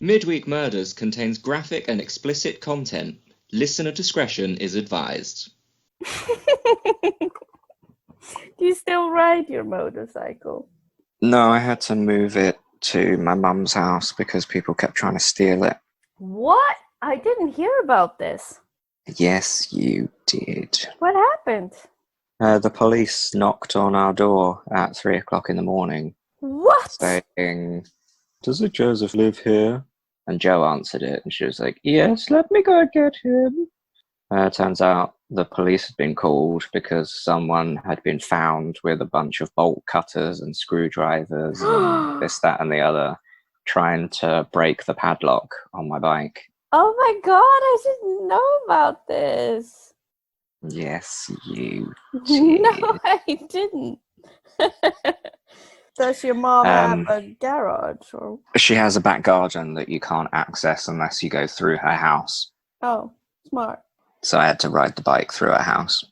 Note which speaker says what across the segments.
Speaker 1: Midweek Murders contains graphic and explicit content. Listener discretion is advised.
Speaker 2: Do you still ride your motorcycle?
Speaker 3: No, I had to move it to my mum's house because people kept trying to steal it.
Speaker 2: What? I didn't hear about this.
Speaker 3: Yes, you did.
Speaker 2: What happened?
Speaker 3: The police knocked on our door at 3 o'clock in the morning.
Speaker 2: What?
Speaker 3: Saying, "Does a Joseph live here?" And Joe answered it, and she was like, "Yes, let me go get him." Turns out the police had been called because someone had been found with a bunch of bolt cutters and screwdrivers and this, that, and the other, trying to break the padlock on my bike.
Speaker 2: Oh my god, I didn't know about this.
Speaker 3: Yes, you did.
Speaker 2: No, I didn't. Does your mom have a garage? Or?
Speaker 3: She has a back garden that you can't access unless you go through her house.
Speaker 2: Oh, smart.
Speaker 3: So I had to ride the bike through her house.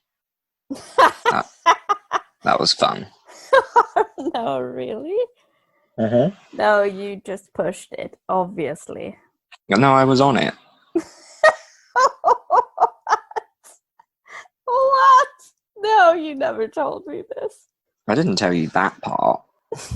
Speaker 3: That was fun.
Speaker 2: No, really?
Speaker 3: Uh-huh.
Speaker 2: No, you just pushed it, obviously.
Speaker 3: No, I was on it.
Speaker 2: What? No, you never told me this.
Speaker 3: I didn't tell you that part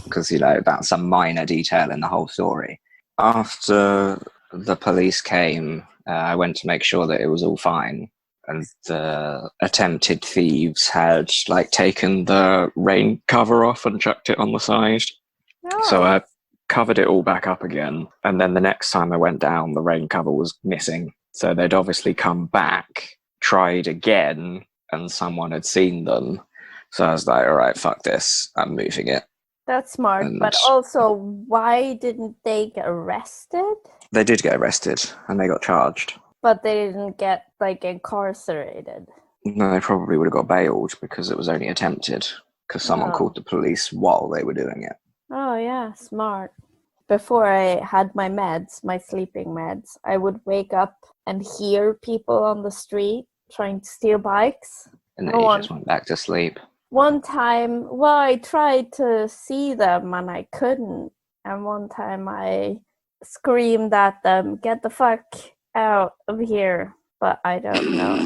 Speaker 3: because, that's a minor detail in the whole story. After the police came, I went to make sure that it was all fine. And the attempted thieves had, taken the rain cover off and chucked it on the side.
Speaker 2: No.
Speaker 3: So I covered it all back up again. And then the next time I went down, the rain cover was missing. So they'd obviously come back, tried again, and someone had seen them. So I was like, all right, fuck this. I'm moving it.
Speaker 2: That's smart. But also, why didn't they get arrested?
Speaker 3: They did get arrested and they got charged.
Speaker 2: But they didn't get, incarcerated.
Speaker 3: No, they probably would have got bailed because it was only attempted. Because someone called the police while they were doing it.
Speaker 2: Oh, yeah, smart. Before I had my meds, my sleeping meds, I would wake up and hear people on the street trying to steal bikes.
Speaker 3: And then you just went back to sleep.
Speaker 2: One time, I tried to see them and I couldn't. And one time I screamed at them, "Get the fuck out of here." But I don't know.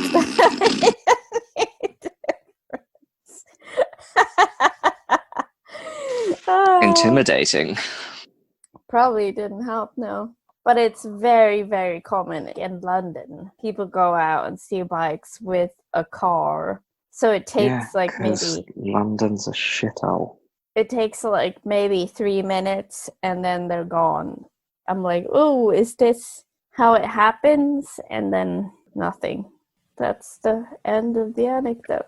Speaker 3: Intimidating.
Speaker 2: Probably didn't help, no. But it's very, very common in London. People go out and steal bikes with a car. So it takes maybe...
Speaker 3: London's a shithole.
Speaker 2: It takes maybe 3 minutes and then they're gone. I'm like, oh, is this how it happens? And then nothing. That's the end of the anecdote.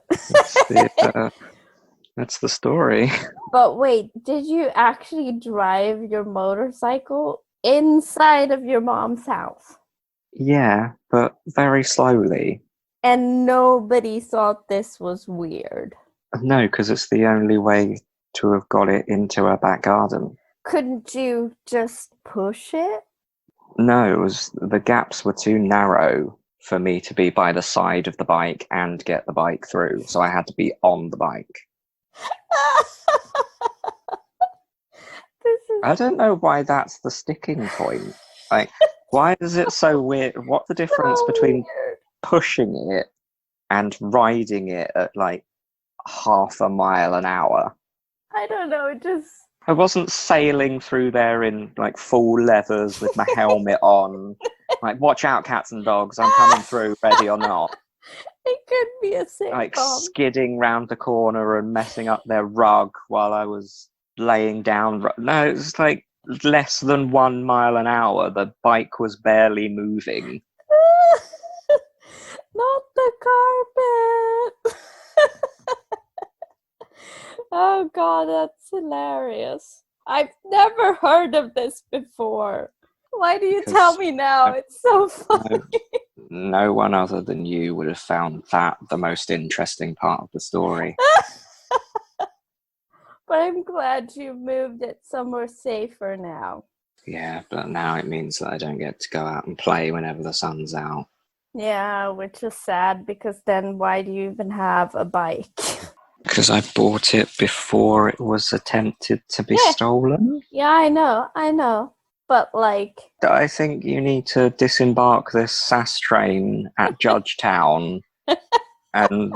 Speaker 3: That's the story.
Speaker 2: But wait, did you actually drive your motorcycle inside of your mom's house?
Speaker 3: Yeah, but very slowly.
Speaker 2: And nobody thought this was weird?
Speaker 3: No, because it's the only way to have got it into her back garden.
Speaker 2: Couldn't you just push it?
Speaker 3: No, the gaps were too narrow for me to be by the side of the bike and get the bike through. So I had to be on the bike. I don't know why that's the sticking point. Why is it so weird? What's the difference between pushing it and riding it at half a mile an hour?
Speaker 2: I don't know,
Speaker 3: I wasn't sailing through there in full leathers with my helmet on. Watch out, cats and dogs, I'm coming through, ready or not.
Speaker 2: It could be a sitcom.
Speaker 3: Skidding round the corner and messing up their rug while I was laying down. No, it was less than 1 mile an hour. The bike was barely moving.
Speaker 2: Not the carpet. Oh god, that's hilarious. I've never heard of this before. Why do you tell me now? It's so funny.
Speaker 3: No one other than you would have found that the most interesting part of the story.
Speaker 2: But I'm glad you moved it somewhere safer now.
Speaker 3: Yeah, but now it means that I don't get to go out and play whenever the sun's out.
Speaker 2: Yeah, which is sad because then why do you even have a bike?
Speaker 3: Because I bought it before it was attempted to be stolen.
Speaker 2: Yeah, I know. But like,
Speaker 3: I think you need to disembark this SAS train at Judgetown and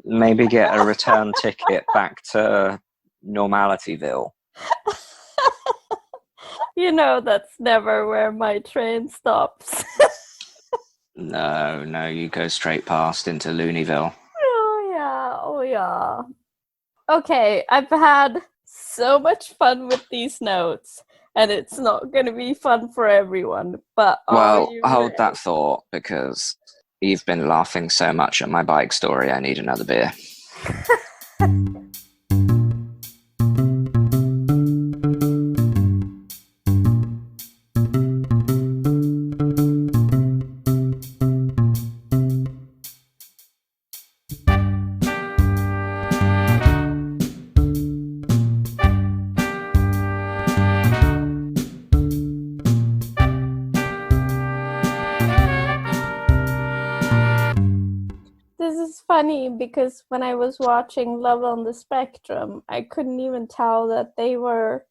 Speaker 3: maybe get a return ticket back to Normalityville.
Speaker 2: you know, that's never where my train stops.
Speaker 3: No, you go straight past into Loonyville.
Speaker 2: Oh yeah. Okay, I've had so much fun with these notes, and it's not going to be fun for everyone, but
Speaker 3: Well, hold that thought, because you've been laughing so much at my bike story, I need another beer.
Speaker 2: This is funny because when I was watching Love on the Spectrum, I couldn't even tell that they were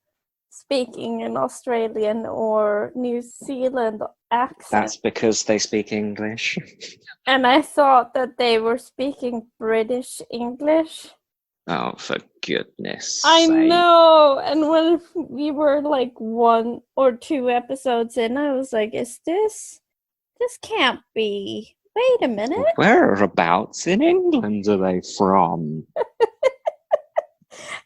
Speaker 2: speaking an Australian or New Zealand accent.
Speaker 3: That's because they speak English.
Speaker 2: And I thought that they were speaking British English.
Speaker 3: Oh, for goodness
Speaker 2: I
Speaker 3: sake.
Speaker 2: know! And when we were like 1 or 2 episodes in, I was like, this can't be. Wait a minute.
Speaker 3: Whereabouts in England are they from?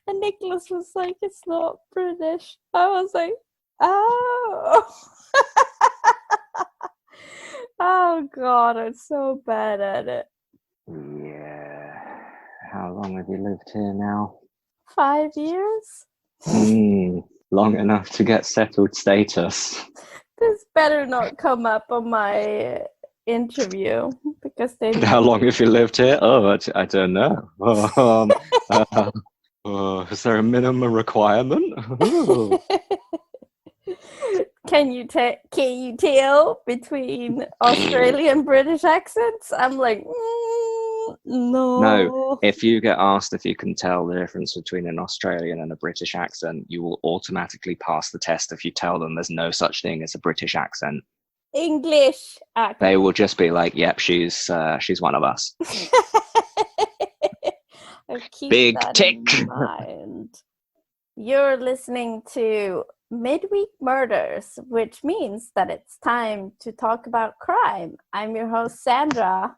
Speaker 2: And Nicholas was like, it's not British. I was like, oh. Oh God, I'm so bad at it.
Speaker 3: Yeah. How long have you lived here now?
Speaker 2: 5 years?
Speaker 3: Long enough to get settled status.
Speaker 2: This better not come up on my interview because they.
Speaker 3: How long have you lived here? Oh, I don't know. Is there a minimum requirement?
Speaker 2: Can you tell between Australian British accents? I'm like, no.
Speaker 3: No, if you get asked if you can tell the difference between an Australian and a British accent, you will automatically pass the test if you tell them there's no such thing as a British accent.
Speaker 2: English accent.
Speaker 3: They will just be like, yep, she's one of us. Big tick.
Speaker 2: In mind. You're listening to Midweek Murders, which means that it's time to talk about crime. I'm your host, Sandra.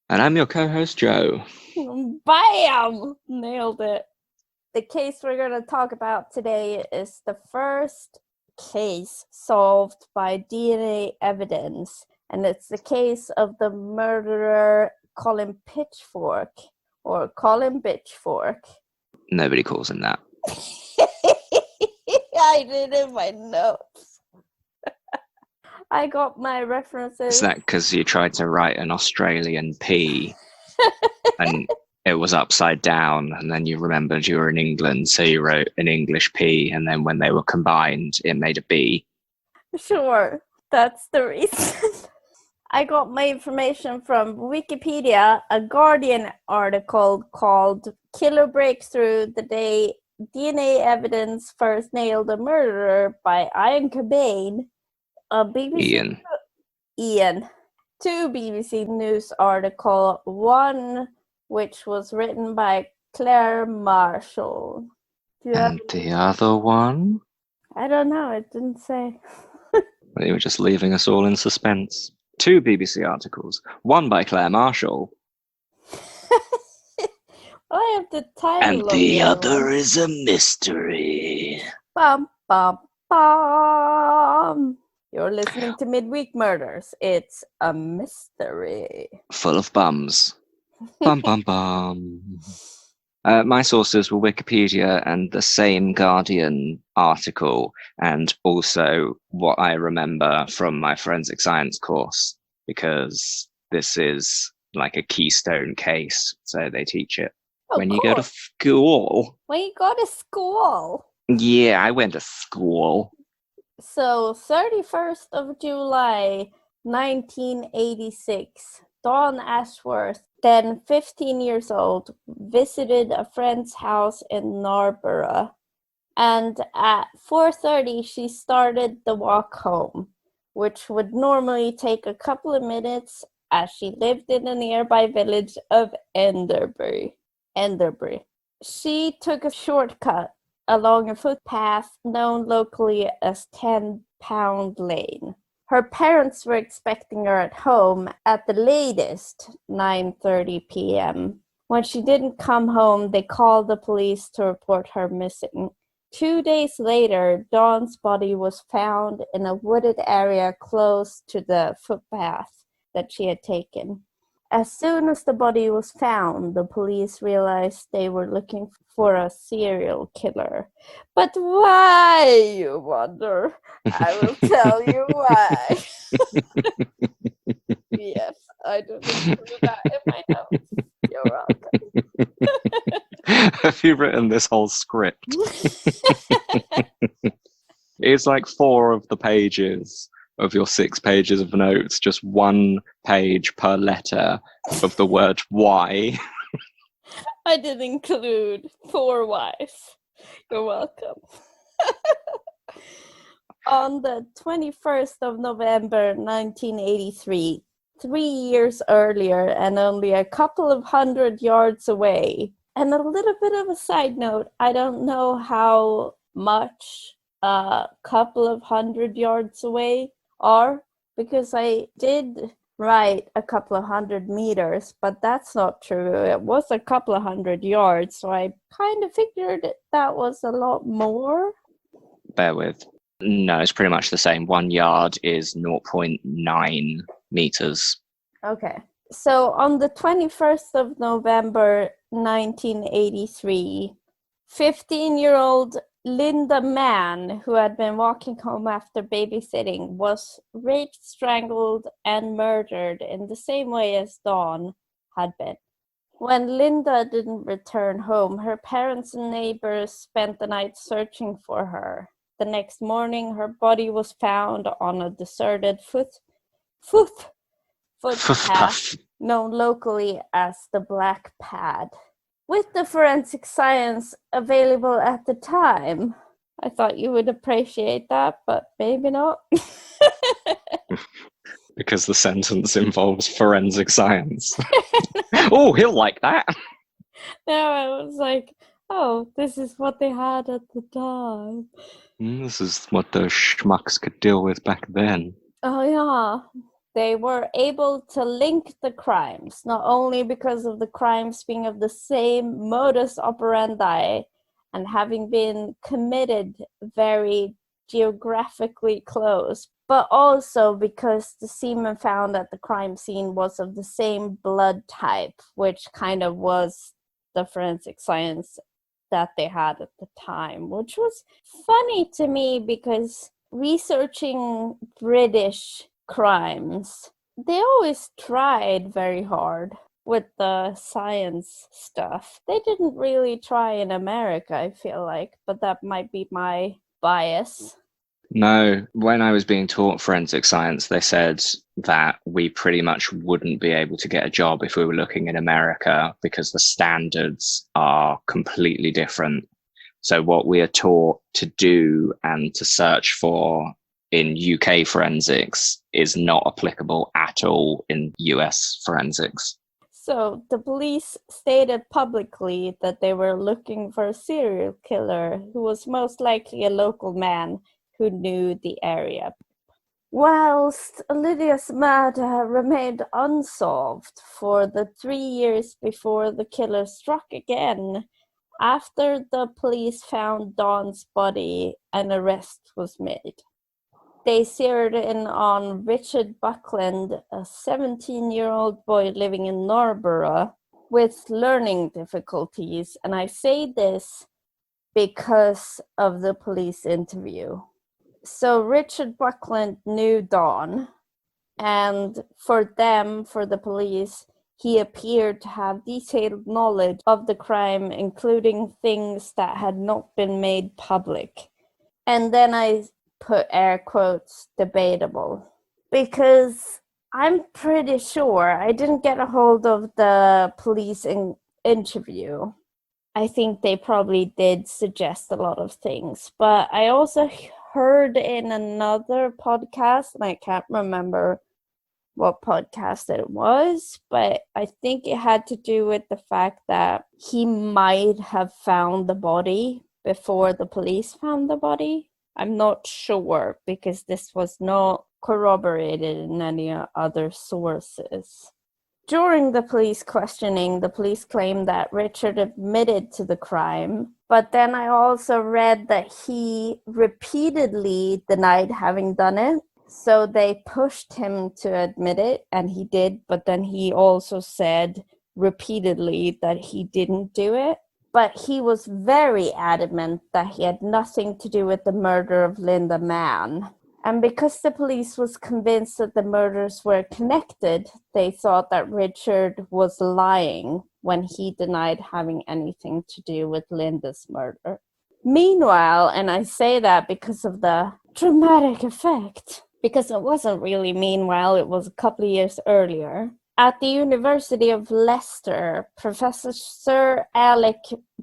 Speaker 3: And I'm your co-host, Joe.
Speaker 2: Bam! Nailed it. The case we're going to talk about today is the first case solved by DNA evidence, and it's the case of the murderer Colin Pitchfork, or Colin Pitchfork.
Speaker 3: Nobody calls him that.
Speaker 2: I did in my notes. I got my references.
Speaker 3: Is that because you tried to write an Australian P and it was upside down, and then you remembered you were in England, so you wrote an English P, and then when they were combined, it made a B?
Speaker 2: Sure, that's the reason. I got my information from Wikipedia, a Guardian article called Killer Breakthrough, the day DNA evidence first nailed a murderer by Ian Cobain. Ian. 2 BBC News article, 1 which was written by Claire Marshall.
Speaker 3: And the other one?
Speaker 2: I don't know, it didn't say.
Speaker 3: Well, you were just leaving us all in suspense. 2 BBC articles, 1 by Claire Marshall.
Speaker 2: I have the title.
Speaker 3: And the other is a mystery.
Speaker 2: Bum, bum, bum. You're listening to Midweek Murders. It's a mystery.
Speaker 3: Full of bums. Bum, bum, bum. My sources were Wikipedia and the same Guardian article, and also what I remember from my forensic science course, because this is like a keystone case, so they teach it when you go to school.
Speaker 2: When you go to school?
Speaker 3: Yeah, I went to school.
Speaker 2: So, 31st of July, 1986, Dawn Ashworth, then 15 years old, visited a friend's house in Narborough. And at 4:30, she started the walk home, which would normally take a couple of minutes as she lived in a nearby village of Enderbury. She took a shortcut along a footpath known locally as 10-Pound Lane. Her parents were expecting her at home at the latest 9:30 p.m. When she didn't come home, they called the police to report her missing. 2 days later, Dawn's body was found in a wooded area close to the footpath that she had taken. As soon as the body was found, the police realized they were looking for a serial killer. But why, you wonder? I will tell you why. Yes, I didn't include that in my notes. You're welcome.
Speaker 3: Have you written this whole script? It's like 4 of the pages of your 6 pages of notes, just 1 page per letter of the word why.
Speaker 2: I did include 4 whys. You're welcome. On the 21st of November 1983, 3 years earlier and only a couple of 100 yards away. And a little bit of a side note, I don't know how much a couple of 100 yards away are, because I did write a couple of 100 meters, but that's not true. It was a couple of 100 yards, so I kind of figured that was a lot more.
Speaker 3: Bear with. No, it's pretty much the same. 1 yard is 0.9 meters.
Speaker 2: Okay. So on the 21st of November 1983, 15-year-old Lynda Mann, who had been walking home after babysitting, was raped, strangled, and murdered in the same way as Dawn had been. When Lynda didn't return home, her parents and neighbors spent the night searching for her. The next morning, her body was found on a deserted footpath known locally as the Black Pad. With the forensic science available at the time, I thought you would appreciate that, but maybe not.
Speaker 3: Because the sentence involves forensic science. Oh, he'll like that.
Speaker 2: No, I was like, oh, this is what they had at the time.
Speaker 3: This is what those schmucks could deal with back then.
Speaker 2: Oh, yeah. They were able to link the crimes, not only because of the crimes being of the same modus operandi and having been committed very geographically close, but also because the semen found at the crime scene was of the same blood type, which kind of was the forensic science that they had at the time, which was funny to me because researching British crimes, they always tried very hard with the science stuff. They didn't really try in America, I feel like, but that might be my bias.
Speaker 3: No, when I was being taught forensic science, they said that we pretty much wouldn't be able to get a job if we were looking in America because the standards are completely different. So what we are taught to do and to search for in UK forensics is not applicable at all in US forensics.
Speaker 2: So the police stated publicly that they were looking for a serial killer who was most likely a local man who knew the area. Whilst Lydia's murder remained unsolved for the 3 years before the killer struck again, after the police found Dawn's body, an arrest was made. They zeroed in on Richard Buckland, a 17-year-old boy living in Narborough with learning difficulties, and I say this because of the police interview. So Richard Buckland knew Dawn, and for the police, he appeared to have detailed knowledge of the crime, including things that had not been made public. And then I put air quotes, debatable, because I'm pretty sure I didn't get a hold of the police interview, I think they probably did suggest a lot of things. But I also heard in another podcast, and I can't remember what podcast it was, but I think it had to do with the fact that he might have found the body before the police found the body. I'm not sure, because this was not corroborated in any other sources. During the police questioning, the police claimed that Richard admitted to the crime, but then I also read that he repeatedly denied having done it. So they pushed him to admit it, and he did, but then he also said repeatedly that he didn't do it. But he was very adamant that he had nothing to do with the murder of Lynda Mann. And because the police was convinced that the murders were connected, they thought that Richard was lying when he denied having anything to do with Lynda's murder. Meanwhile, and I say that because of the dramatic effect, because it wasn't really meanwhile, it was a couple of years earlier, at the University of Leicester, Professor Sir Alec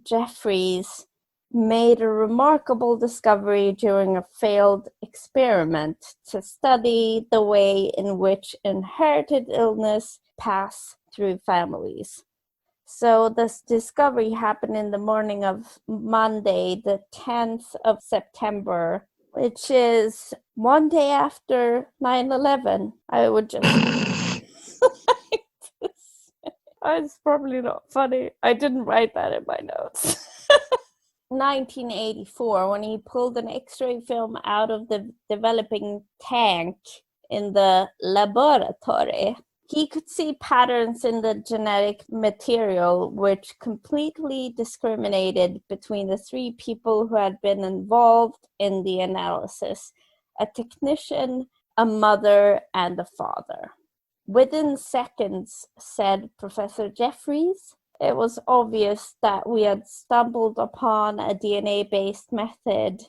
Speaker 2: Jeffreys made a remarkable discovery during a failed experiment to study the way in which inherited illness pass through families. So this discovery happened in the morning of Monday, the 10th of September, which is one day after 9/11. I would just like to say. It's probably not funny. I didn't write that in my notes. 1984, when he pulled an X-ray film out of the developing tank in the laboratory, he could see patterns in the genetic material which completely discriminated between the three people who had been involved in the analysis: a technician, a mother, and a father. Within seconds, said Professor Jeffreys, it was obvious that we had stumbled upon a DNA-based method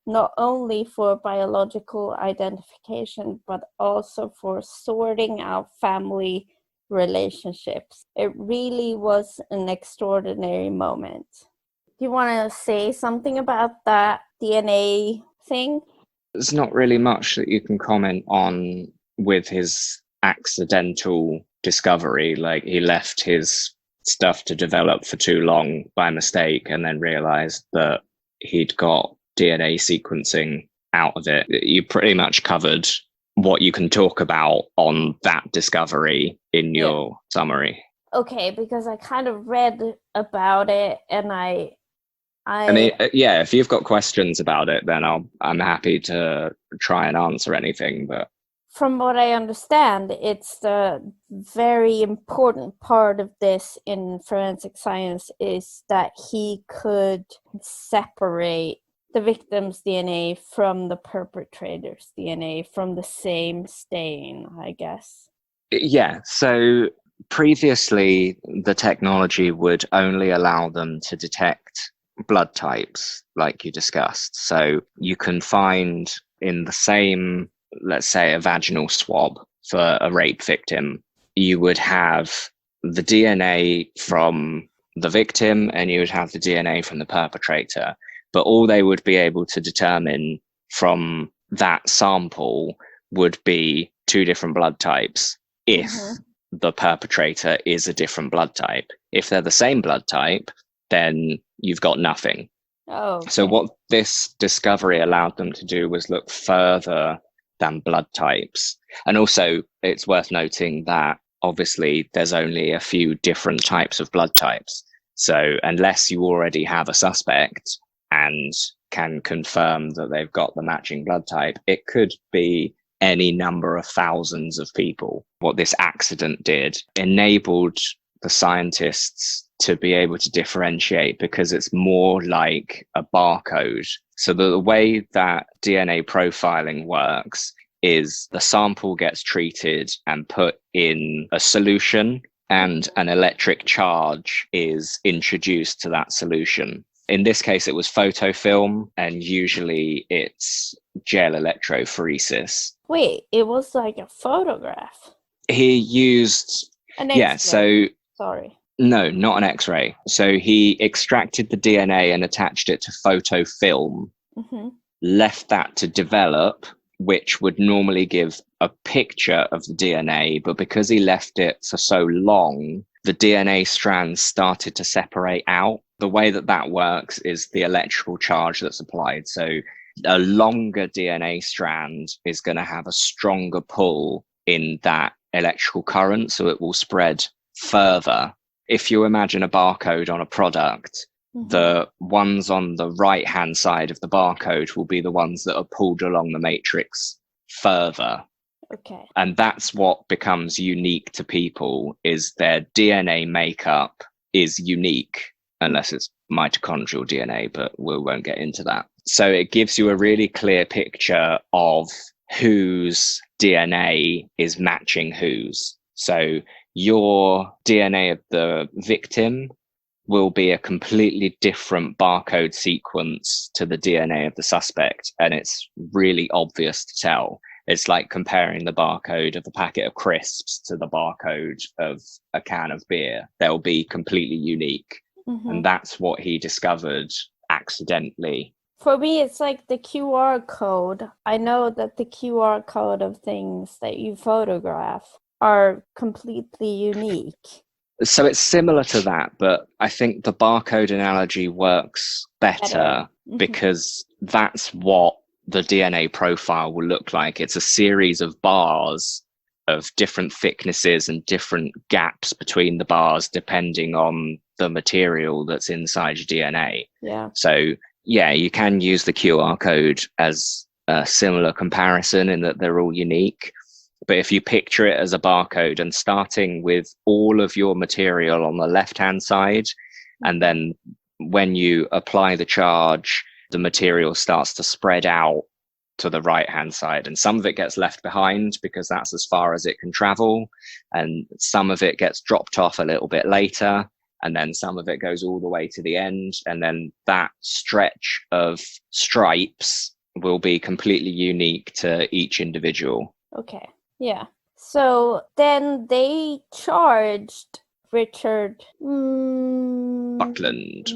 Speaker 2: not only for biological identification, but also for sorting out family relationships. It really was an extraordinary moment. Do you want to say something about that DNA thing?
Speaker 3: There's not really much that you can comment on with his accidental discovery. Like, he left his stuff to develop for too long by mistake and then realized that he'd got DNA sequencing out of it. You pretty much covered what you can talk about on that discovery in your summary.
Speaker 2: Okay, because I kind of read about it, and I
Speaker 3: mean, yeah, if you've got questions about it, then I'm happy to try and answer anything. But
Speaker 2: from what I understand, it's the very important part of this in forensic science is that he could separate the victim's DNA from the perpetrator's DNA from the same stain, I guess.
Speaker 3: Yeah, so previously the technology would only allow them to detect blood types, like you discussed. So you can find in the same, let's say, a vaginal swab for a rape victim, you would have the DNA from the victim and you would have the DNA from the perpetrator. But all they would be able to determine from that sample would be two different blood types if the perpetrator is a different blood type. If they're the same blood type, then you've got nothing.
Speaker 2: Oh, okay.
Speaker 3: So what this discovery allowed them to do was look further than blood types. And also, it's worth noting that obviously there's only a few different types of blood types. So unless you already have a suspect and can confirm that they've got the matching blood type, it could be any number of thousands of people. What this accident did enabled the scientists to be able to differentiate, because it's more like a barcode. So the way that DNA profiling works is the sample gets treated and put in a solution, and an electric charge is introduced to that solution. In this case, it was photofilm, and usually it's gel electrophoresis.
Speaker 2: Wait, it was like a photograph?
Speaker 3: He used...
Speaker 2: An X-ray.
Speaker 3: Yeah, so...
Speaker 2: Sorry.
Speaker 3: No, not an X-ray. So he extracted the DNA and attached it to photo film, left that to develop, which would normally give a picture of the DNA. But because he left it for so long, the DNA strands started to separate out. The way that works is the electrical charge that's applied. So a longer DNA strand is going to have a stronger pull in that electrical current, so it will spread further. If you imagine a barcode on a product, the ones on the right-hand side of the barcode will be the ones that are pulled along the matrix further.
Speaker 2: Okay.
Speaker 3: And that's what becomes unique to people, is their DNA makeup is unique, unless it's mitochondrial DNA, but we won't get into that. So it gives you a really clear picture of whose DNA is matching whose. So your DNA of the victim will be a completely different barcode sequence to the DNA of the suspect, and it's really obvious to tell. It's like comparing the barcode of a packet of crisps to the barcode of a can of beer. They'll be completely unique. And that's what he discovered accidentally.
Speaker 2: For me, it's like the QR code. I know that the QR code of things that you photograph are completely unique.
Speaker 3: So it's similar to that, but I think the barcode analogy works better because that's what the DNA profile will look like. It's a series of bars of different thicknesses and different gaps between the bars depending on the material that's inside your DNA.
Speaker 2: Yeah.
Speaker 3: So yeah, you can use the QR code as a similar comparison in that they're all unique. But if you picture it as a barcode and starting with all of your material on the left-hand side, and then when you apply the charge, the material starts to spread out to the right-hand side, and some of it gets left behind because that's as far as it can travel, and some of it gets dropped off a little bit later, and then some of it goes all the way to the end, and then that stretch of stripes will be completely unique to each individual.
Speaker 2: Okay. Yeah. So then they charged Richard
Speaker 3: Buckland,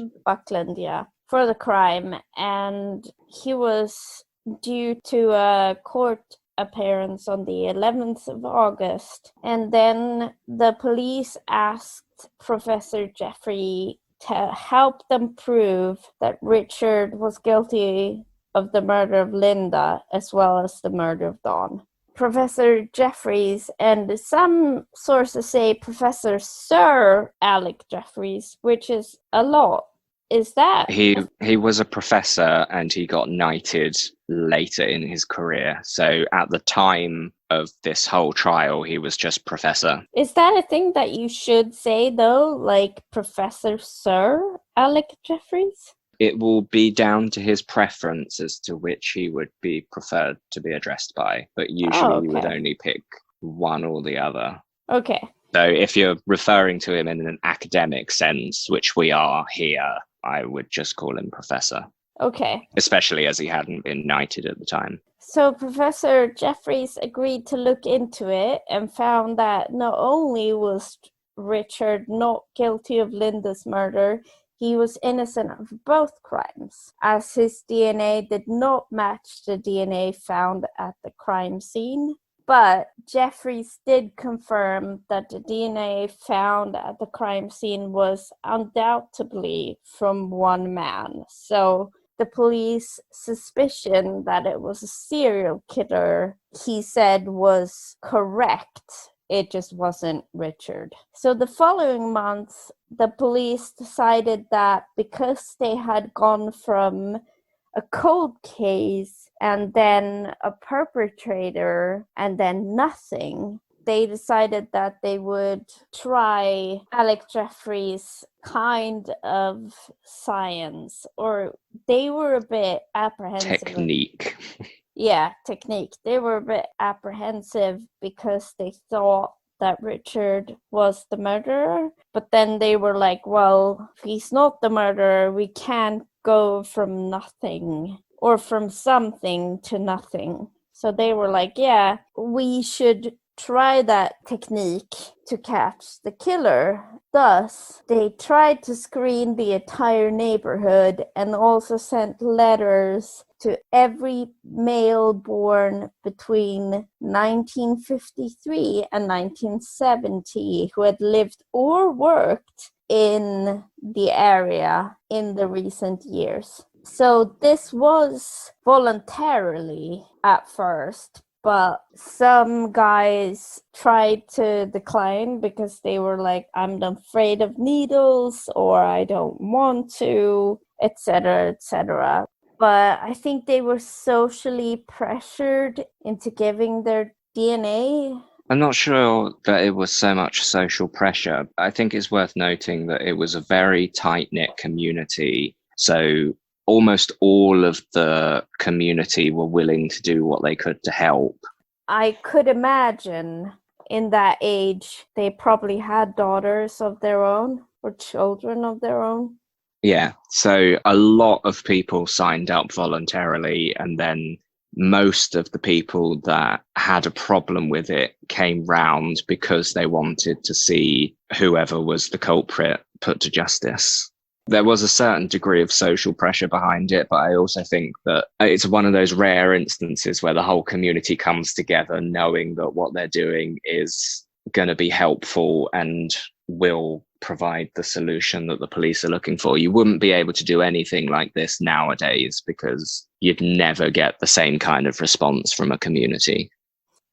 Speaker 2: yeah, for the crime, and he was due to a court appearance on the 11th of August. And then the police asked Professor Jeffrey to help them prove that Richard was guilty of the murder of Lynda as well as the murder of Dawn. Professor Jeffreys, and some sources say Professor Sir Alec Jeffreys, which is a lot. Is that?
Speaker 3: He was a professor and he got knighted later in his career. So at the time of this whole trial, he was just professor.
Speaker 2: Is that a thing that you should say, though? Like Professor Sir Alec Jeffreys?
Speaker 3: It will be down to his preference as to which he would be preferred to be addressed by. But usually you would only pick one or the other.
Speaker 2: Okay.
Speaker 3: So if you're referring to him in an academic sense, which we are here, I would just call him professor.
Speaker 2: Okay.
Speaker 3: Especially as he hadn't been knighted at the time.
Speaker 2: So Professor Jeffreys agreed to look into it and found that not only was Richard not guilty of Lynda's murder, he was innocent of both crimes, as his DNA did not match the DNA found at the crime scene. But Jeffreys did confirm that the DNA found at the crime scene was undoubtedly from one man. So the police suspicion that it was a serial killer, he said, was correct. It just wasn't Richard. So the following month, the police decided that because they had gone from a cold case and then a perpetrator and then nothing, they decided that they would try Alec Jeffreys' kind of science, or they were a bit apprehensive.
Speaker 3: Technique.
Speaker 2: Yeah, technique. They were a bit apprehensive because they thought that Richard was the murderer. But then they were like, well, if he's not the murderer, we can't go from nothing or from something to nothing. So they were like, yeah, we should try that technique to catch the killer. Thus, they tried to screen the entire neighborhood and also sent letters to every male born between 1953 and 1970 who had lived or worked in the area in the recent years. So this was voluntarily at first, but some guys tried to decline because they were like, I'm afraid of needles, or I don't want to, etc., etc. But I think they were socially pressured into giving their DNA.
Speaker 3: I'm not sure that it was so much social pressure. I think it's worth noting that it was a very tight-knit community. So almost all of the community were willing to do what they could to help.
Speaker 2: I could imagine in that age, they probably had daughters of their own or children of their own.
Speaker 3: Yeah, so a lot of people signed up voluntarily, and then most of the people that had a problem with it came round because they wanted to see whoever was the culprit put to justice. There was a certain degree of social pressure behind it, but I also think that it's one of those rare instances where the whole community comes together knowing that what they're doing is going to be helpful and will provide the solution that the police are looking for. You wouldn't be able to do anything like this nowadays because you'd never get the same kind of response from a community.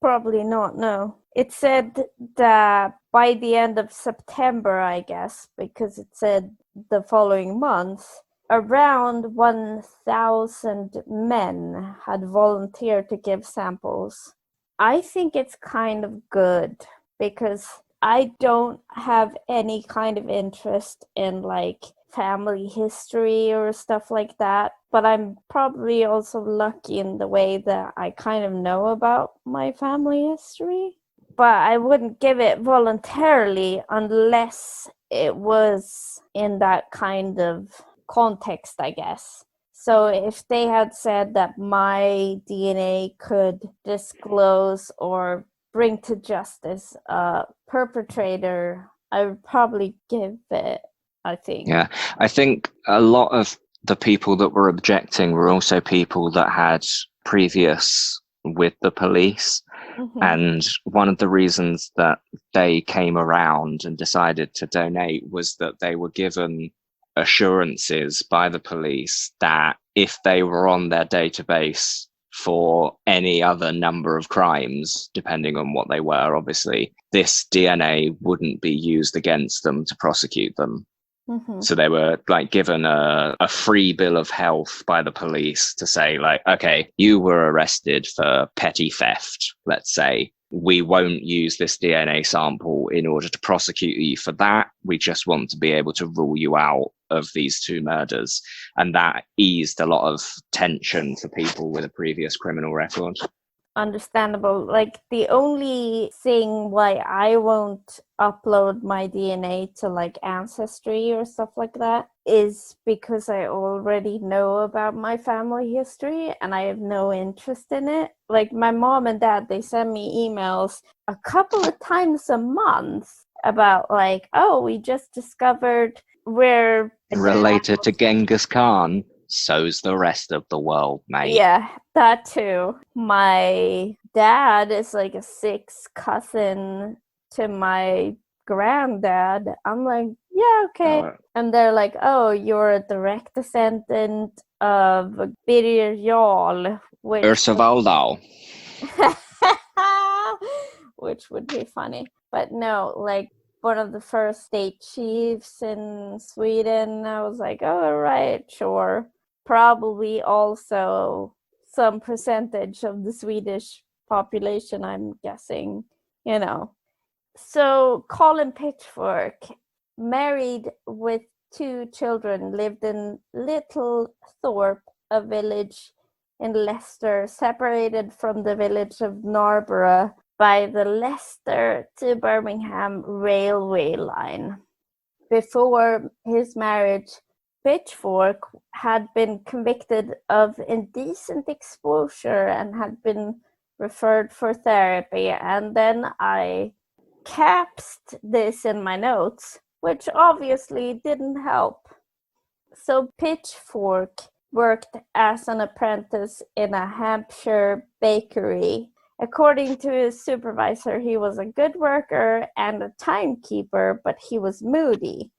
Speaker 2: Probably not, no. It said that by the end of September, I guess, because it said the following month, around 1,000 men had volunteered to give samples. I think it's kind of good because I don't have any kind of interest in like family history or stuff like that, but I'm probably also lucky in the way that I kind of know about my family history. But I wouldn't give it voluntarily unless it was in that kind of context, I guess. So if they had said that my DNA could disclose or bring to justice a perpetrator, I would probably give it, I think.
Speaker 3: Yeah, I think a lot of the people that were objecting were also people that had previous with the police.
Speaker 2: Mm-hmm.
Speaker 3: And one of the reasons that they came around and decided to donate was that they were given assurances by the police that if they were on their database for any other number of crimes, depending on what they were, obviously, this DNA wouldn't be used against them to prosecute them.
Speaker 2: Mm-hmm.
Speaker 3: So they were like given a free bill of health by the police to say like, okay, you were arrested for petty theft, let's say. We won't use this DNA sample in order to prosecute you for that. We just want to be able to rule you out of these two murders. And that eased a lot of tension for people with a previous criminal record.
Speaker 2: Understandable. Like the only thing why I won't upload my DNA to like Ancestry or stuff like that is because I already know about my family history and I have no interest in it. Like my mom and dad, they send me emails a couple of times a month about like, oh, we just discovered we're
Speaker 3: related to Genghis Khan. So's the rest of the world, mate.
Speaker 2: Yeah, that too. My dad is like a sixth cousin to my granddad. I'm like, yeah, okay. And they're like, oh, you're a direct descendant of Birger Jarl.
Speaker 3: Ursa Valdal.
Speaker 2: Which would be funny. But no, like one of the first state chiefs in Sweden. I was like, oh, right, sure. Probably also some percentage of the Swedish population, I'm guessing, you know. So Colin Pitchfork, married with 2 children, lived in Little Thorpe, a village in Leicester, separated from the village of Narborough by the Leicester to Birmingham railway line. Before his marriage, Pitchfork had been convicted of indecent exposure and had been referred for therapy, and then I capsed this in my notes, which obviously didn't help. So Pitchfork worked as an apprentice in a Hampshire bakery. According to his supervisor, he was a good worker and a timekeeper, but he was moody.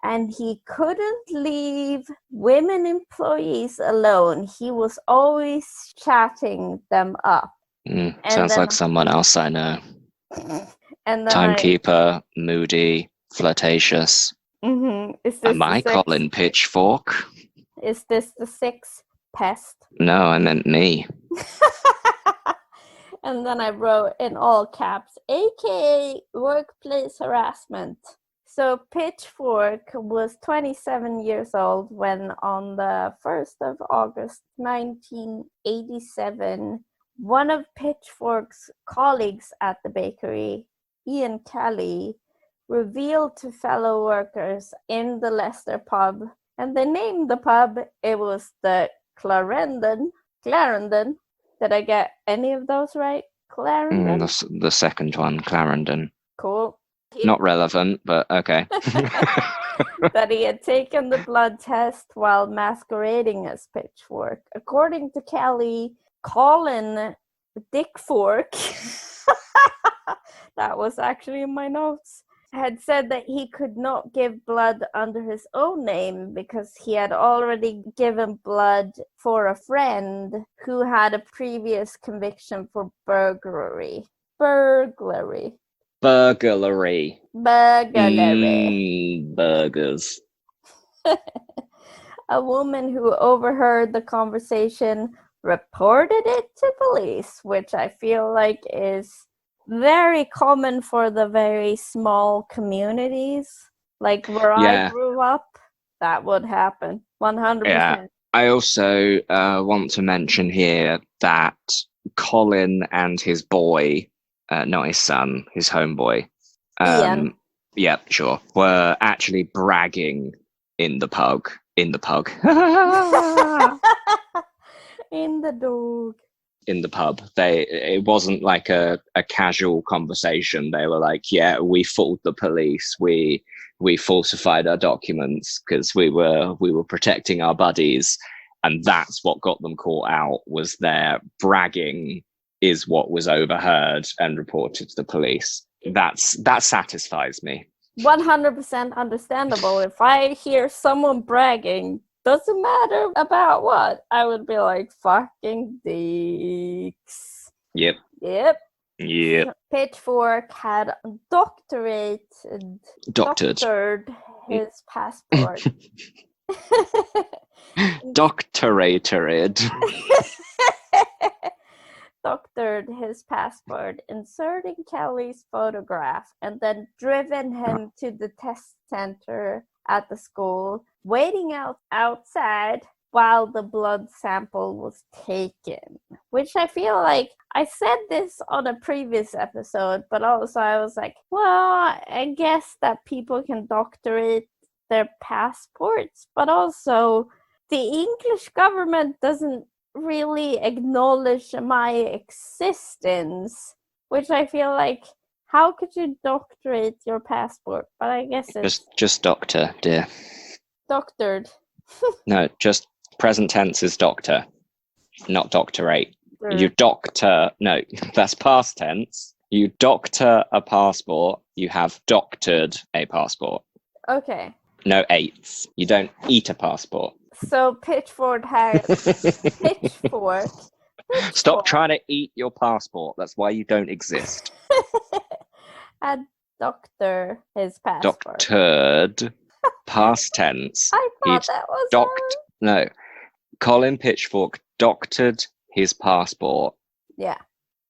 Speaker 2: And he couldn't leave women employees alone. He was always chatting them up.
Speaker 1: Sounds like someone else I know.
Speaker 2: And then
Speaker 1: Timekeeper, moody, flirtatious.
Speaker 2: Is this
Speaker 1: Am I Colin Pitchfork?
Speaker 2: Is this the sixth pest?
Speaker 1: No, I meant me.
Speaker 2: And then I wrote in all caps, aka workplace harassment. So Pitchfork was 27 years old when on the 1st of August 1987, one of Pitchfork's colleagues at the bakery, Ian Kelly, revealed to fellow workers in the Leicester pub, and they named the pub, it was the Clarendon. Did I get any of those right? Clarendon?
Speaker 1: The second one, Clarendon.
Speaker 2: Cool.
Speaker 1: Not relevant, but okay.
Speaker 2: That he had taken the blood test while masquerading as Pitchfork. According to Kelly, Colin Pitchfork, that was actually in my notes, had said that he could not give blood under his own name because he had already given blood for a friend who had a previous conviction for burglary. Burglary.
Speaker 1: Burgers.
Speaker 2: A woman who overheard the conversation reported it to police, which I feel like is very common for the very small communities. Like where I grew up, that would happen. 100%.
Speaker 1: Yeah. I also want to mention here that Colin and his boy, not his son, his homeboy,
Speaker 2: Ian.
Speaker 1: Yeah, sure, were actually bragging in the pub. In the pub. In the pub. It wasn't like a casual conversation. They were like, yeah, we fooled the police. We falsified our documents because we were protecting our buddies, and that's what got them caught out. Was their bragging is what was overheard and reported to the police. That satisfies me.
Speaker 2: 100% understandable. If I hear someone bragging, doesn't matter about what, I would be like, fucking dicks.
Speaker 1: Yep.
Speaker 2: Pitchfork had doctored his passport.
Speaker 1: Doctorated.
Speaker 2: Doctored his passport, inserting Kelly's photograph, and then driven him to the test center at the school, waiting outside while the blood sample was taken. Which I feel like I said this on a previous episode, but also I was like, well, I guess that people can doctorate their passports, but also the English government doesn't really acknowledge my existence, which I feel like, how could you doctorate your passport? But I guess it's
Speaker 1: just doctor, dear.
Speaker 2: Doctored.
Speaker 1: No, just present tense is doctor, not doctorate. You doctor, no, that's past tense. You doctor a passport, you have doctored a passport.
Speaker 2: Okay.
Speaker 1: No eighths. You don't eat a passport.
Speaker 2: So Pitchfork had Pitchfork.
Speaker 1: Stop trying to eat your passport. That's why you don't exist.
Speaker 2: Had doctor his passport.
Speaker 1: Doctored. Past tense.
Speaker 2: I thought that was
Speaker 1: No. Colin Pitchfork doctored his passport.
Speaker 2: Yeah.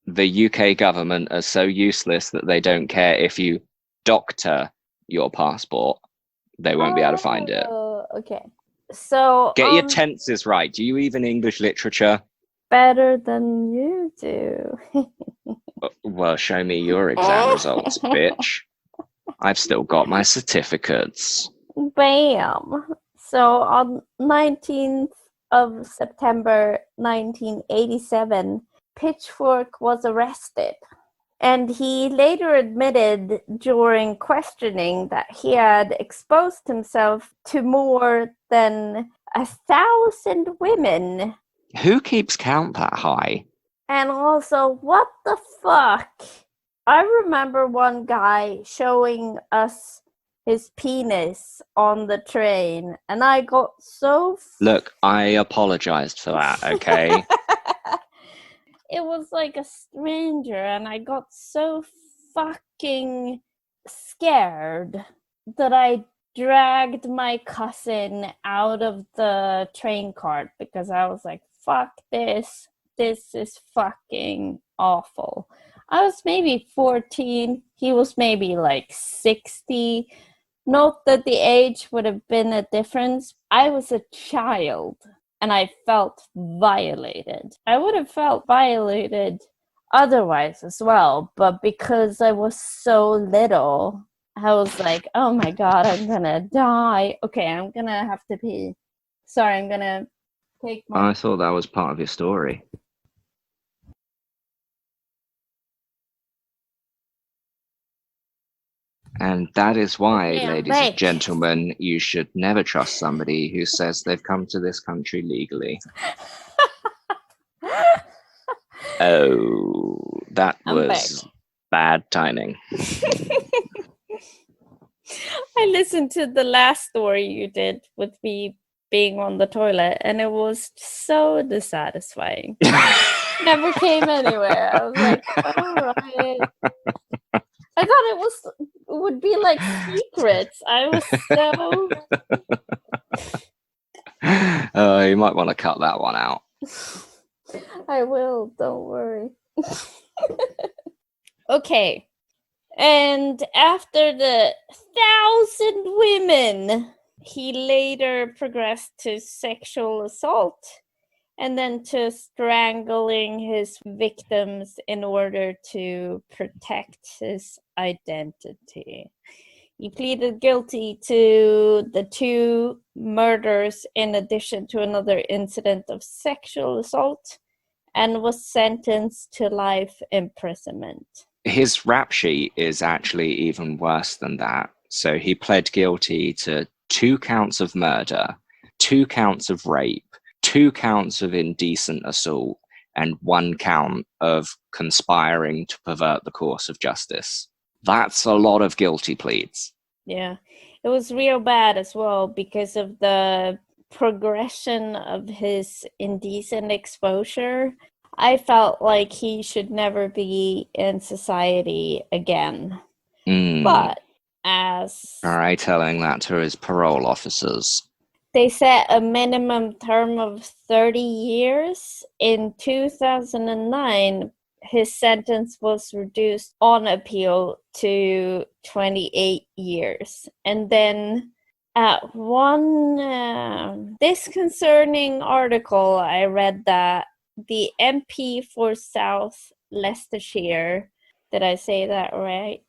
Speaker 1: The UK government are so useless that they don't care if you doctor your passport. They won't be able to find it.
Speaker 2: Okay. So
Speaker 1: get your tenses right. Do you even English literature?
Speaker 2: Better than you do.
Speaker 1: Well, show me your exam results, bitch. I've still got my certificates.
Speaker 2: Bam. So on 19th of September 1987, Pitchfork was arrested. And he later admitted during questioning that he had exposed himself to more than 1,000 women.
Speaker 1: Who keeps count that high?
Speaker 2: And also, what the fuck? I remember one guy showing us his penis on the train, and I got so...
Speaker 1: Look, I apologized for that, okay?
Speaker 2: It was like a stranger, and I got so fucking scared that I dragged my cousin out of the train cart because I was like, fuck this. This is fucking awful. I was maybe 14. He was maybe like 60. Not that the age would have been a difference. I was a child. And I felt violated. I would have felt violated otherwise as well. But because I was so little, I was like, oh my God, I'm going to die. Okay, I'm going to have to pee. Sorry, I'm going to take my...
Speaker 1: I thought that was part of your story. And that is why, ladies and gentlemen, you should never trust somebody who says they've come to this country legally. Oh, that was bad timing.
Speaker 2: I listened to the last story you did with me being on the toilet, and it was so dissatisfying. Never came anywhere. I was like, all right. I thought it would be like secrets. I was so...
Speaker 1: Oh, you might want to cut that one out.
Speaker 2: I will, don't worry. Okay. And after the 1,000 women, he later progressed to sexual assault and then to strangling his victims in order to protect his identity. He pleaded guilty to the 2 murders in addition to another incident of sexual assault and was sentenced to life imprisonment.
Speaker 1: His rap sheet is actually even worse than that. So he pled guilty to 2 counts of murder, 2 counts of rape, 2 counts of indecent assault, and 1 count of conspiring to pervert the course of justice. That's a lot of guilty pleads.
Speaker 2: Yeah, it was real bad as well because of the progression of his indecent exposure. I felt like he should never be in society again. But as...
Speaker 1: All right, telling that to his parole officers.
Speaker 2: They set a minimum term of 30 years. In 2009, his sentence was reduced on appeal to 28 years. And then at one disconcerting article, I read that the MP for South Leicestershire, did I say that right?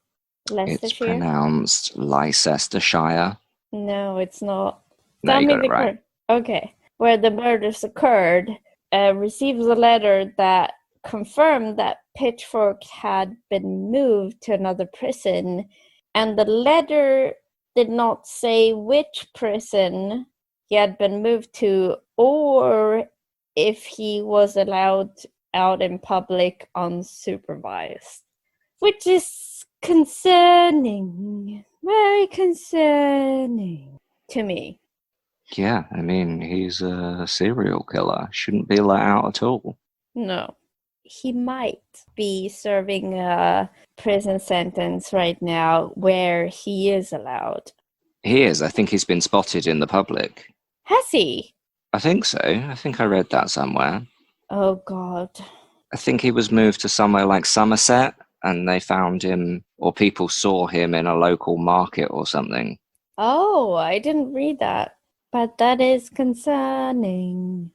Speaker 2: Leicestershire?
Speaker 1: It's pronounced Leicestershire.
Speaker 2: No, it's not.
Speaker 1: No, you got it right.
Speaker 2: Okay. Where the murders occurred, receives a letter that confirmed that Pitchfork had been moved to another prison, and the letter did not say which prison he had been moved to or if he was allowed out in public unsupervised, which is concerning, very concerning to me.
Speaker 1: Yeah, I mean, he's a serial killer. Shouldn't be let out at all.
Speaker 2: No. He might be serving a prison sentence right now where he is allowed.
Speaker 1: He is. I think he's been spotted in the public.
Speaker 2: Has he?
Speaker 1: I think so. I think I read that somewhere.
Speaker 2: Oh, God.
Speaker 1: I think he was moved to somewhere like Somerset, and they found him, or people saw him in a local market or something.
Speaker 2: Oh, I didn't read that. But that is concerning.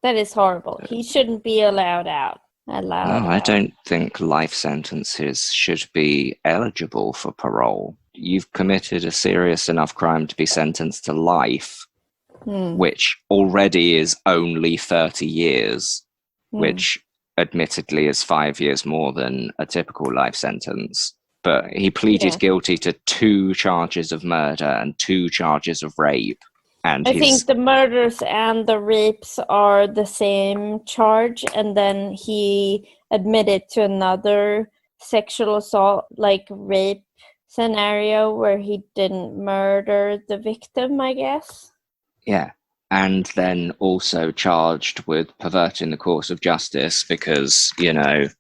Speaker 2: That is horrible. He shouldn't be allowed out.
Speaker 1: I don't think life sentences should be eligible for parole. You've committed a serious enough crime to be sentenced to life, which already is only 30 years, which admittedly is 5 years more than a typical life sentence. But he pleaded guilty to 2 charges of murder and 2 charges of rape. And
Speaker 2: I think the murders and the rapes are the same charge, and then he admitted to another sexual assault, like rape scenario where he didn't murder the victim, I guess.
Speaker 1: Yeah. And then also charged with perverting the course of justice because,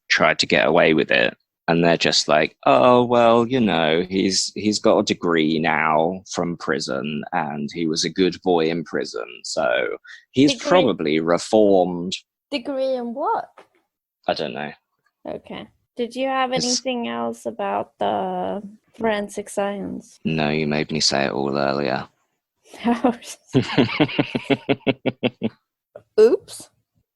Speaker 1: tried to get away with it. And they're just like, oh, well, he's got a degree now from prison and he was a good boy in prison. So he's probably reformed.
Speaker 2: Degree in what?
Speaker 1: I don't know.
Speaker 2: Okay. Did you have anything else about the forensic science?
Speaker 1: No, you made me say it all earlier.
Speaker 2: Oops.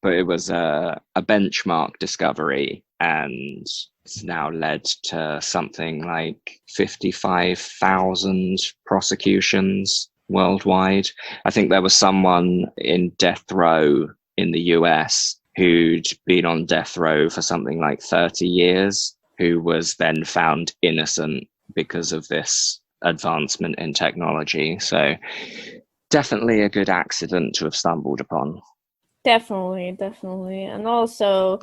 Speaker 1: But it was a benchmark discovery, and it's now led to something like 55,000 prosecutions worldwide. I think there was someone in death row in the US who'd been on death row for something like 30 years, who was then found innocent because of this advancement in technology. So definitely a good accident to have stumbled upon. Definitely.
Speaker 2: And also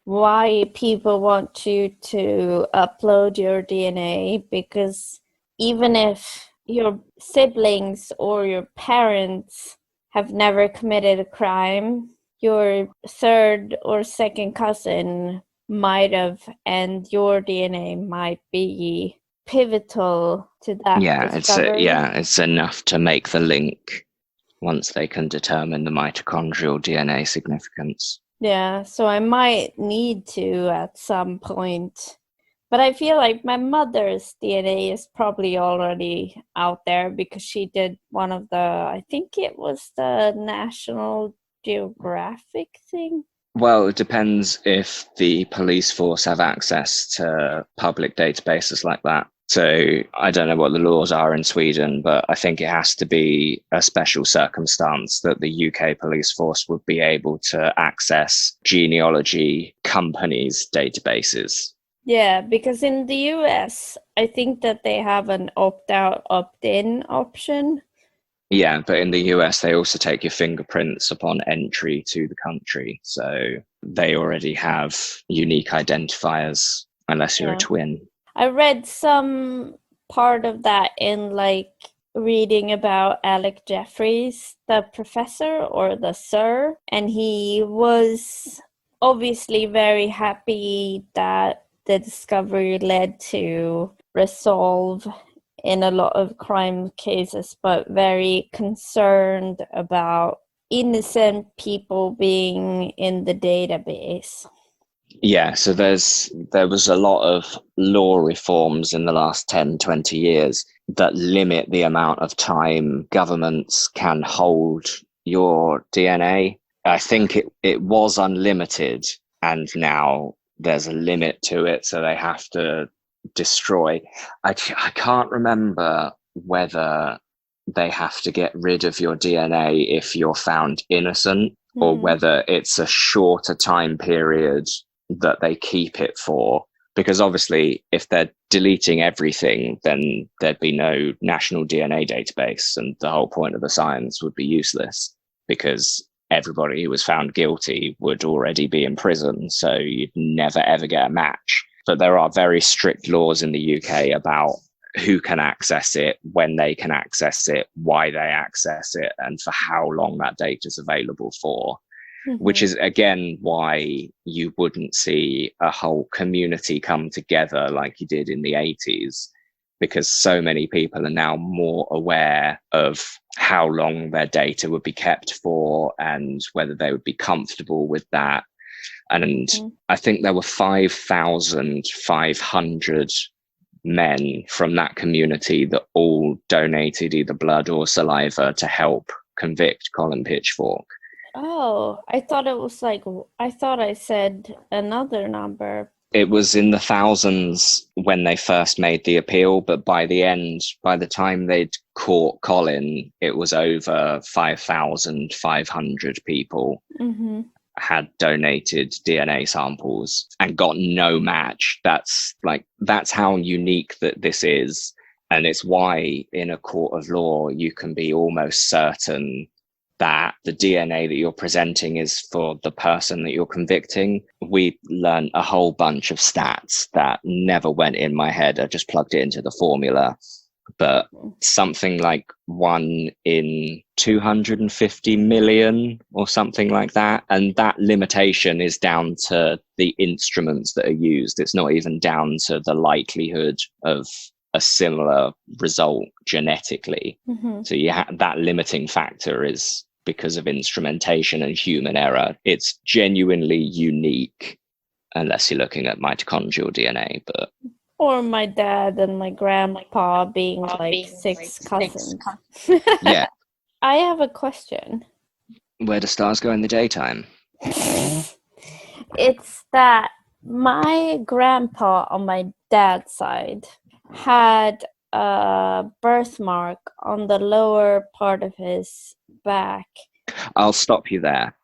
Speaker 2: why people want you to upload your DNA, because even if your siblings or your parents have never committed a crime, your third or second cousin might have, and your DNA might be pivotal to that discovery.
Speaker 1: It's enough to make the link once they can determine the mitochondrial DNA significance.
Speaker 2: Yeah, so I might need to at some point. But I feel like my mother's DNA is probably already out there because she did one of the, I think it was the National Geographic thing.
Speaker 1: Well, it depends if the police force have access to public databases like that. So I don't know what the laws are in Sweden, but I think it has to be a special circumstance that the UK police force would be able to access genealogy companies' databases.
Speaker 2: Yeah, because in the US, I think that they have an opt-out, opt-in option.
Speaker 1: Yeah, but in the US, they also take your fingerprints upon entry to the country. So they already have unique identifiers, unless you're a twin.
Speaker 2: I read some part of that in reading about Alec Jeffreys, the professor or the sir, and he was obviously very happy that the discovery led to resolve in a lot of crime cases, but very concerned about innocent people being in the database.
Speaker 1: Yeah, so there was a lot of law reforms in the last 10, 20 years that limit the amount of time governments can hold your DNA. I think it was unlimited, and now there's a limit to it, so they have to destroy. I can't remember whether they have to get rid of your DNA if you're found innocent, or whether it's a shorter time period that they keep it for, because obviously if they're deleting everything, then there'd be no national DNA database, and the whole point of the science would be useless because everybody who was found guilty would already be in prison, so you'd never ever get a match. But there are very strict laws in the UK about who can access it, when they can access it, why they access it, and for how long that data is available for. Which is, again, why you wouldn't see a whole community come together like you did in the 80s, because so many people are now more aware of how long their data would be kept for and whether they would be comfortable with that. And I think there were 5,500 men from that community that all donated either blood or saliva to help convict Colin Pitchfork.
Speaker 2: Oh, I thought I said another number.
Speaker 1: It was in the thousands when they first made the appeal, but by the time they'd caught Colin, it was over 5,500 people. had donated DNA samples and got no match. That's how unique that this is. And it's why in a court of law, you can be almost certain that the DNA that you're presenting is for the person that you're convicting. We learned a whole bunch of stats that never went in my head. I just plugged it into the formula. But something like 1 in 250 million or something like that. And that limitation is down to the instruments that are used. It's not even down to the likelihood of a similar result genetically.
Speaker 2: Mm-hmm.
Speaker 1: So that limiting factor is because of instrumentation and human error. It's genuinely unique, unless you're looking at mitochondrial DNA. But
Speaker 2: or my dad and my grandpa being like six cousins.
Speaker 1: Yeah.
Speaker 2: I have a question.
Speaker 1: Where do stars go in the daytime?
Speaker 2: It's that my grandpa on my dad's side had a birthmark on the lower part of his back.
Speaker 1: I'll stop you there.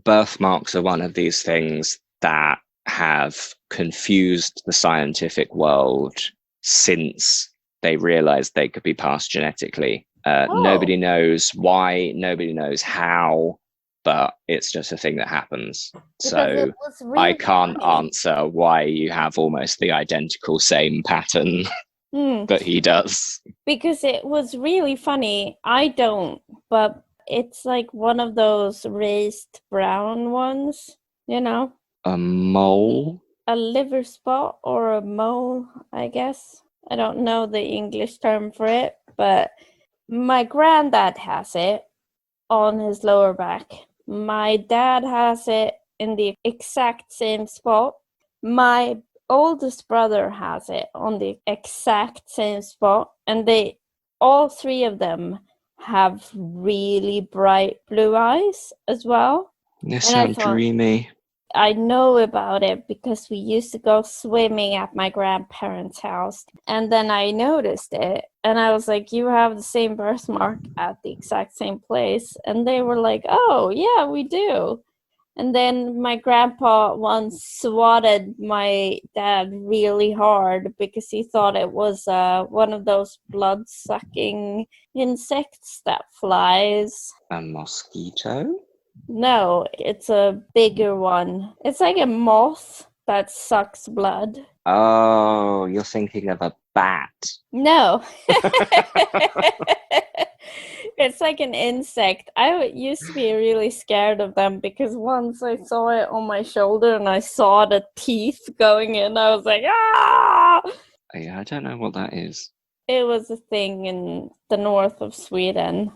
Speaker 1: Birthmarks are one of these things that have confused the scientific world since they realized they could be passed genetically. Nobody knows why, nobody knows how, but it's just a thing that happens.
Speaker 2: Because
Speaker 1: so
Speaker 2: it was really
Speaker 1: I can't
Speaker 2: funny.
Speaker 1: answer why you have almost the identical same pattern that he does.
Speaker 2: Because it was really funny. I don't, but it's like one of those raised brown ones, you know?
Speaker 1: A mole?
Speaker 2: A liver spot or a mole, I guess. I don't know the English term for it, but my granddad has it on his lower back. My dad has it in the exact same spot. My oldest brother has it on the exact same spot, and all three of them have really bright blue eyes as well.
Speaker 1: They sound dreamy.
Speaker 2: I know about it because we used to go swimming at my grandparents' house, and then I noticed it, and I was like, you have the same birthmark at the exact same place. And they were like, oh yeah, we do. And then my grandpa once swatted my dad really hard because he thought it was one of those blood-sucking insects that flies.
Speaker 1: A mosquito?
Speaker 2: No, it's a bigger one. It's like a moth that sucks blood.
Speaker 1: Oh, you're thinking of a bat.
Speaker 2: No. It's like an insect. I used to be really scared of them because once I saw it on my shoulder and I saw the teeth going in, I was like, ah!
Speaker 1: Yeah, I don't know what that is.
Speaker 2: It was a thing in the north of Sweden.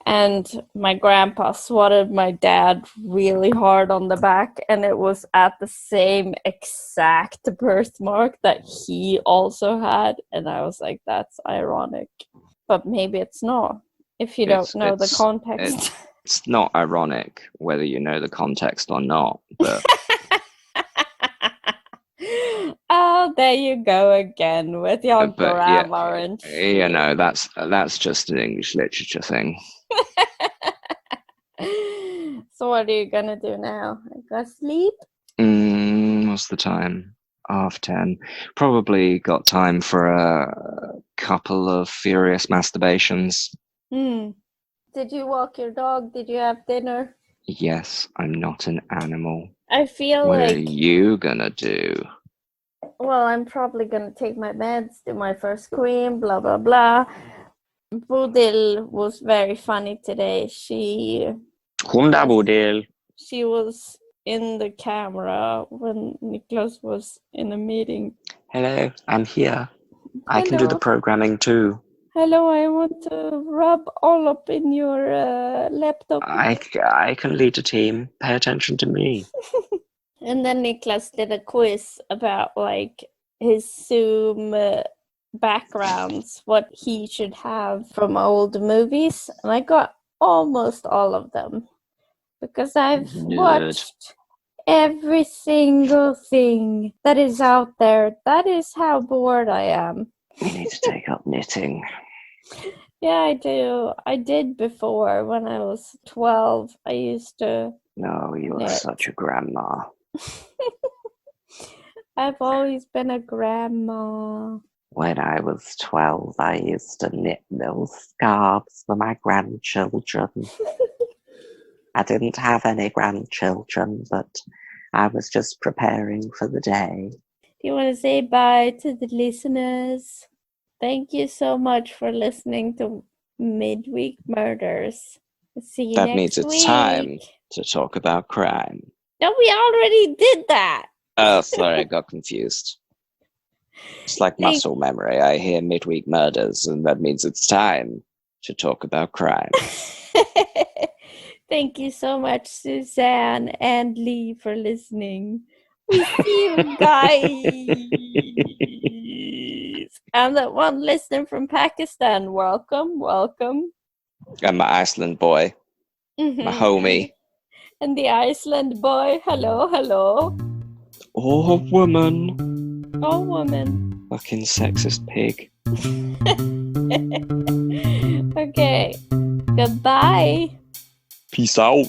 Speaker 2: And my grandpa swatted my dad really hard on the back, and it was at the same exact birthmark that he also had. And I was like, that's ironic. But maybe it's not, if you don't know the context.
Speaker 1: It's not ironic whether you know the context or not. But
Speaker 2: oh, there you go again with your grammar and shit.
Speaker 1: You know, that's just an English literature thing.
Speaker 2: So what are you gonna do now? Go sleep?
Speaker 1: What's the time? 10:30. Probably got time for a couple of furious masturbations.
Speaker 2: Did you walk your dog? Did you have dinner?
Speaker 1: Yes, I'm not an animal.
Speaker 2: I feel
Speaker 1: what
Speaker 2: like...
Speaker 1: are you gonna do?
Speaker 2: Well, I'm probably gonna take my meds, do my first cream, blah blah blah. Bodil was very funny today. She was in the camera when Niklas was in a meeting.
Speaker 1: Hello, I'm here. I can do the programming too.
Speaker 2: Hello, I want to rub all up in your laptop.
Speaker 1: I can lead a team. Pay attention to me.
Speaker 2: And then Niklas did a quiz about like his Zoom backgrounds, what he should have from old movies. And I got almost all of them because I've watched every single thing that is out there. That is how bored I am.
Speaker 1: You need to take up knitting.
Speaker 2: Yeah, I do. I did before when I was 12. I used to
Speaker 1: No, you are
Speaker 2: Knit.
Speaker 1: such a grandma.
Speaker 2: I've always been a grandma.
Speaker 1: When I was 12, I used to knit little scarves for my grandchildren. I didn't have any grandchildren, but I was just preparing for the day.
Speaker 2: Do you want to say bye to the listeners? Thank you so much for listening to Midweek Murders. See you
Speaker 1: That
Speaker 2: next
Speaker 1: means it's
Speaker 2: week.
Speaker 1: time to talk about crime.
Speaker 2: No, we already did that.
Speaker 1: Oh, sorry, I got confused. It's like muscle memory. I hear Midweek Murders, and that means it's time to talk about crime.
Speaker 2: Thank you so much, Suzanne and Lee, for listening. We see you guys. And that one listener from Pakistan, welcome.
Speaker 1: And my Iceland boy, my homie.
Speaker 2: And the Iceland boy, hello.
Speaker 1: Oh, woman. Fucking sexist pig.
Speaker 2: Okay, goodbye.
Speaker 1: Peace out.